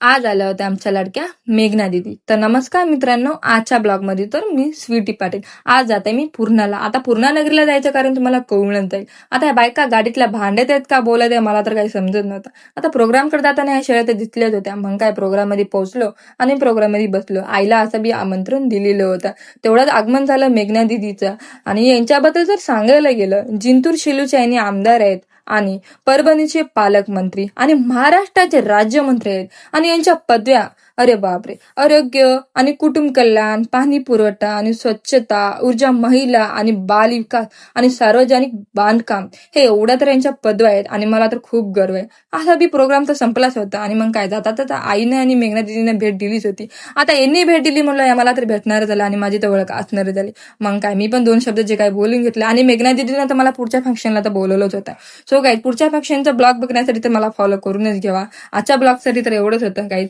आज आल्या होत्या आमच्या लाडक्या मेघना दिदी. तर नमस्कार मित्रांनो, आजच्या ब्लॉगमध्ये तर मी स्वीटी पाटील. आज जाते मी पूर्णाला. आता पूर्णा नगरीला जायचं कारण तुम्हाला कळूनच जाईल. आता या बायका गाडीतल्या भांड्यात आहेत का बोलत आहे मला तर काही समजत नव्हतं. आता प्रोग्रामकडे जाताना ह्या शेळ्या तर दिसल्याच होत्या. मग काय प्रोग्राममध्ये पोहोचलो आणि प्रोग्राममध्ये बसलो. आईला असं बी आमंत्रण दिलेलं होतं. तेवढंच आगमन झालं मेघना दिदीचं. आणि यांच्याबद्दल जर सांगायला गेलं, जिंतूर शिलूच्या यांनी आमदार आहेत आणि परभणीचे पालकमंत्री आणि महाराष्ट्राचे राज्यमंत्री आहेत. आणि यांच्या पदव्या, अरे बापरे, आरोग्य आणि कुटुंब कल्याण, पाणी पुरवठा आणि स्वच्छता, ऊर्जा, महिला आणि बाल विकास आणि सार्वजनिक बांधकाम, हे एवढ्या तर यांच्या पदव्या आहेत. आणि मला तर खूप गर्व आहे. असा बी प्रोग्राम तर संपलाच होता. आणि मग काय, जाता आईने आणि मेघना दिदीने भेट दिलीच होती. आता यांनी भेट दिली म्हणलं, या मला तर भेटणार झालं आणि माझी तर ओळख असणार झाली. मग काय, मी पण दोन शब्द जे काय बोलून घेतले. आणि मेघना दिदीनं तर मला पुढच्या फंक्शनला तर बोलवलंच होतं. सो काय, पुढच्या फंक्शनचा ब्लॉग बघण्यासाठी तर मला फॉलो करूनच घ्यावा. आजच्या ब्लॉगसाठी तर एवढंच होतं काही.